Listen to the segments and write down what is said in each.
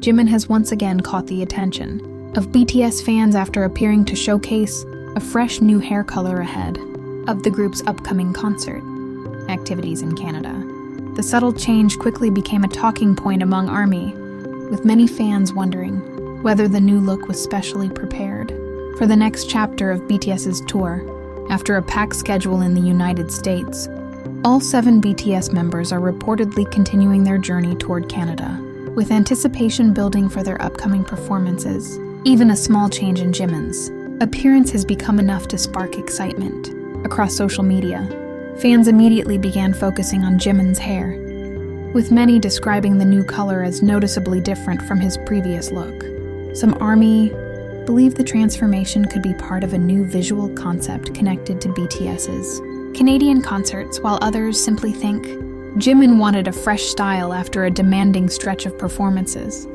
Jimin has once again caught the attention of BTS fans after appearing to showcase a fresh new hair color ahead of the group's upcoming concert activities in Canada. The subtle change quickly became a talking point among ARMY, with many fans wondering whether the new look was specially prepared for the next chapter of BTS's tour. After a packed schedule in the United States, all 7 BTS members are reportedly continuing their journey toward Canada, with anticipation building for their upcoming performances. Even a small change in Jimin's appearance has become enough to spark excitement across social media. Fans immediately began focusing on Jimin's hair, with many describing the new color as noticeably different from his previous look. Some ARMY believe the transformation could be part of a new visual concept connected to BTS's Canadian concerts, while others simply think Jimin wanted a fresh style after a demanding stretch of performances.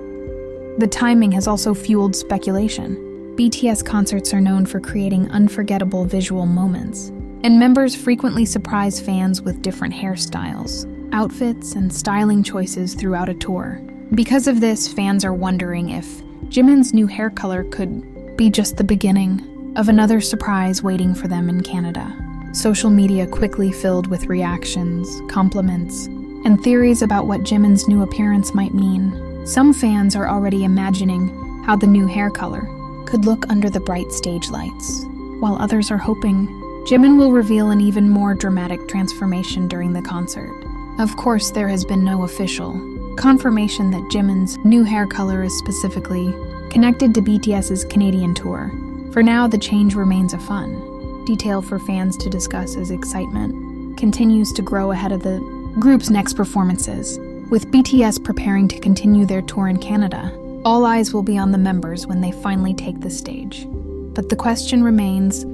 The timing has also fueled speculation. BTS concerts are known for creating unforgettable visual moments, and members frequently surprise fans with different hairstyles, outfits, and styling choices throughout a tour. Because of this, fans are wondering if Jimin's new hair color could be just the beginning of another surprise waiting for them in Canada. Social media quickly filled with reactions, compliments, and theories about what Jimin's new appearance might mean. Some fans are already imagining how the new hair color could look under the bright stage lights, while others are hoping Jimin will reveal an even more dramatic transformation during the concert. Of course, there has been no official confirmation that Jimin's new hair color is specifically connected to BTS's Canadian tour. For now, the change remains a fun detail for fans to discuss as excitement continues to grow ahead of the group's next performances. With BTS preparing to continue their tour in Canada, all eyes will be on the members when they finally take the stage. But the question remains,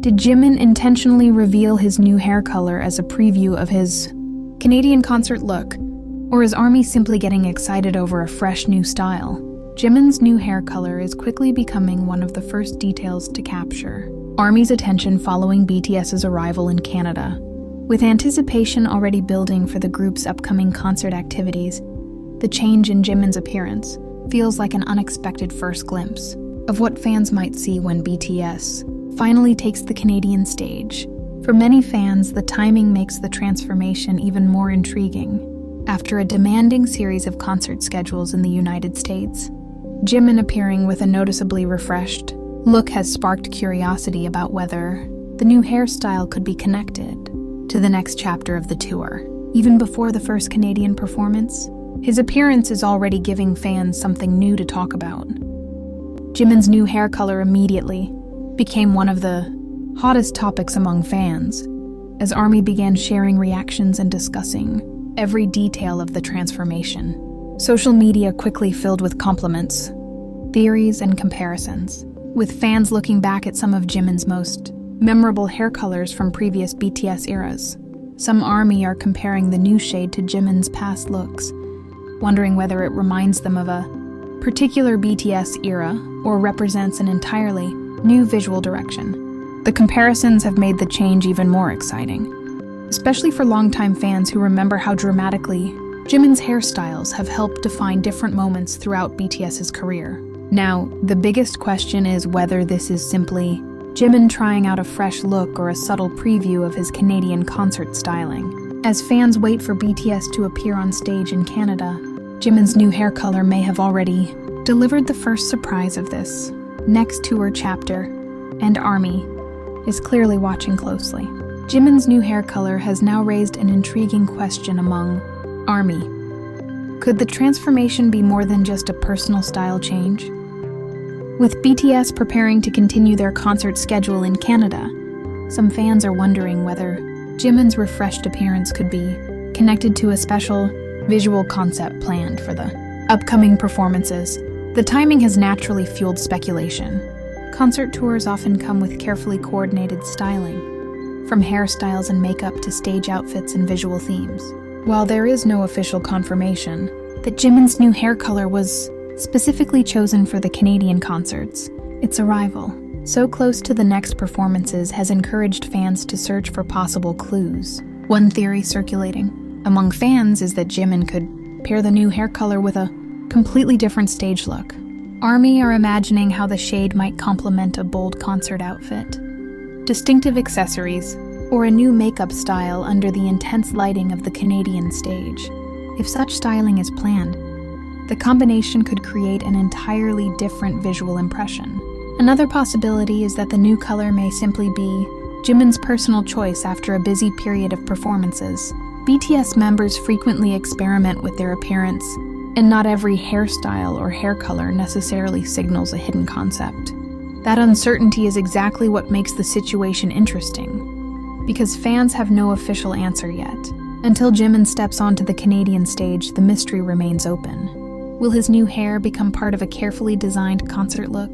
did Jimin intentionally reveal his new hair color as a preview of his Canadian concert look, or is ARMY simply getting excited over a fresh new style? Jimin's new hair color is quickly becoming one of the first details to capture ARMY's attention following BTS's arrival in Canada. With anticipation already building for the group's upcoming concert activities, the change in Jimin's appearance feels like an unexpected first glimpse of what fans might see when BTS finally takes the Canadian stage. For many fans, the timing makes the transformation even more intriguing. After a demanding series of concert schedules in the United States, Jimin appearing with a noticeably refreshed look has sparked curiosity about whether the new hairstyle could be connected to the next chapter of the tour. Even before the first Canadian performance, his appearance is already giving fans something new to talk about. Jimin's new hair color immediately became one of the hottest topics among fans, as ARMY began sharing reactions and discussing every detail of the transformation. Social media quickly filled with compliments, theories, and comparisons, with fans looking back at some of Jimin's most memorable hair colors from previous BTS eras. Some ARMY are comparing the new shade to Jimin's past looks, wondering whether it reminds them of a particular BTS era or represents an entirely new visual direction. The comparisons have made the change even more exciting, especially for longtime fans who remember how dramatically Jimin's hairstyles have helped define different moments throughout BTS's career. Now, the biggest question is whether this is simply Jimin trying out a fresh look or a subtle preview of his Canadian concert styling. As fans wait for BTS to appear on stage in Canada, Jimin's new hair color may have already delivered the first surprise of this next tour chapter, and ARMY is clearly watching closely. Jimin's new hair color has now raised an intriguing question among ARMY. Could the transformation be more than just a personal style change? With BTS preparing to continue their concert schedule in Canada, some fans are wondering whether Jimin's refreshed appearance could be connected to a special visual concept planned for the upcoming performances. The timing has naturally fueled speculation. Concert tours often come with carefully coordinated styling, from hairstyles and makeup to stage outfits and visual themes. While there is no official confirmation that Jimin's new hair color was specifically chosen for the Canadian concerts, its arrival, so close to the next performances, has encouraged fans to search for possible clues. One theory circulating among fans is that Jimin could pair the new hair color with a completely different stage look. ARMY are imagining how the shade might complement a bold concert outfit, distinctive accessories, or a new makeup style under the intense lighting of the Canadian stage. If such styling is planned, the combination could create an entirely different visual impression. Another possibility is that the new color may simply be Jimin's personal choice after a busy period of performances. BTS members frequently experiment with their appearance, and not every hairstyle or hair color necessarily signals a hidden concept. That uncertainty is exactly what makes the situation interesting, because fans have no official answer yet. Until Jimin steps onto the Canadian stage, the mystery remains open. Will his new hair become part of a carefully designed concert look?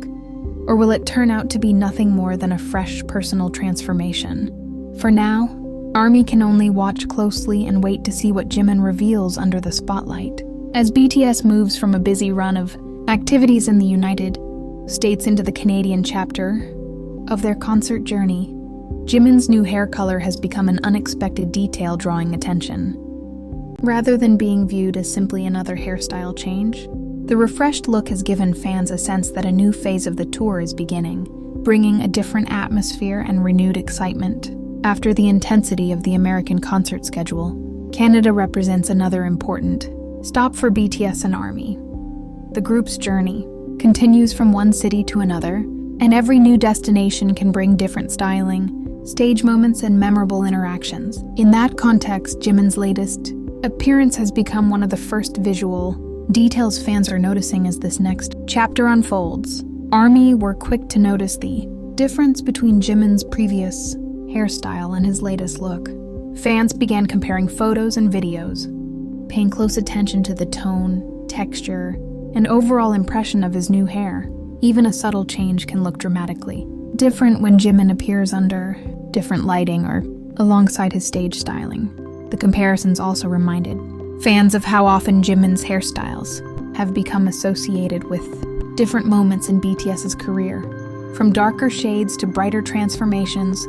Or will it turn out to be nothing more than a fresh personal transformation? For now, ARMY can only watch closely and wait to see what Jimin reveals under the spotlight. As BTS moves from a busy run of activities in the United States into the Canadian chapter of their concert journey, Jimin's new hair color has become an unexpected detail drawing attention. Rather than being viewed as simply another hairstyle change, the refreshed look has given fans a sense that a new phase of the tour is beginning, bringing a different atmosphere and renewed excitement. After the intensity of the American concert schedule, Canada represents another important stop for BTS and ARMY. The group's journey continues from one city to another, and every new destination can bring different styling, stage moments, and memorable interactions. In that context, Jimin's latest appearance has become one of the first visual details fans are noticing as this next chapter unfolds. ARMY were quick to notice the difference between Jimin's previous hairstyle and his latest look. Fans began comparing photos and videos, paying close attention to the tone, texture, and overall impression of his new hair. Even a subtle change can look dramatically different when Jimin appears under different lighting or alongside his stage styling. The comparisons also reminded fans of how often Jimin's hairstyles have become associated with different moments in BTS's career. From darker shades to brighter transformations,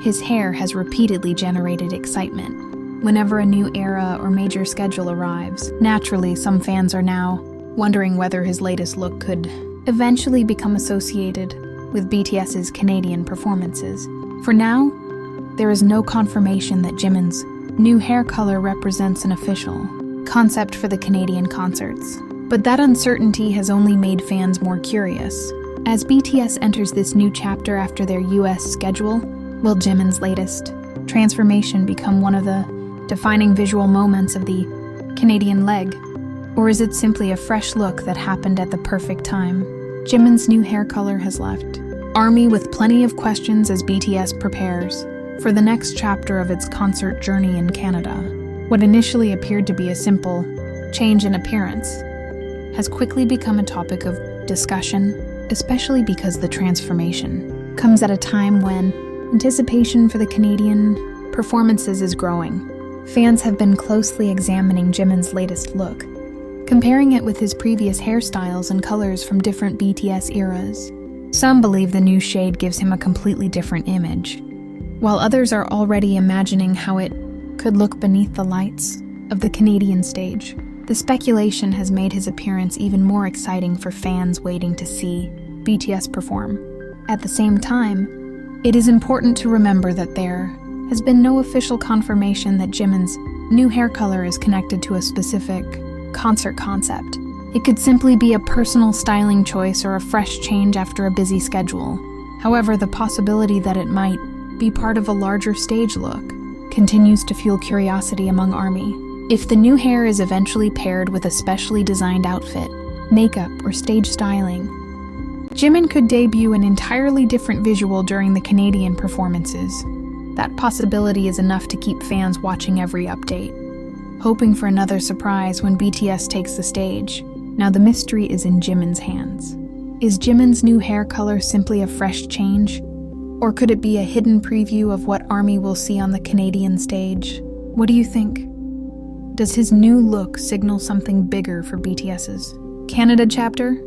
his hair has repeatedly generated excitement. Whenever a new era or major schedule arrives, naturally some fans are now wondering whether his latest look could eventually become associated with BTS's Canadian performances. For now, there is no confirmation that Jimin's new hair color represents an official concept for the Canadian concerts, but that uncertainty has only made fans more curious. As BTS enters this new chapter after their US schedule, will Jimin's latest transformation become one of the defining visual moments of the Canadian leg? Or is it simply a fresh look that happened at the perfect time? Jimin's new hair color has left ARMY with plenty of questions as BTS prepares for the next chapter of its concert journey in Canada. What initially appeared to be a simple change in appearance has quickly become a topic of discussion, especially because the transformation comes at a time when anticipation for the Canadian performances is growing. Fans have been closely examining Jimin's latest look, comparing it with his previous hairstyles and colors from different BTS eras. Some believe the new shade gives him a completely different image, while others are already imagining how it could look beneath the lights of the Canadian stage. The speculation has made his appearance even more exciting for fans waiting to see BTS perform. At the same time, it is important to remember that there has been no official confirmation that Jimin's new hair color is connected to a specific concert concept. It could simply be a personal styling choice or a fresh change after a busy schedule. However, the possibility that it might be part of a larger stage look continues to fuel curiosity among ARMY. If the new hair is eventually paired with a specially designed outfit, makeup, or stage styling, Jimin could debut an entirely different visual during the Canadian performances. That possibility is enough to keep fans watching every update, hoping for another surprise when BTS takes the stage. Now the mystery is in Jimin's hands. Is Jimin's new hair color simply a fresh change? Or could it be a hidden preview of what ARMY will see on the Canadian stage? What do you think? Does his new look signal something bigger for BTS's Canada chapter?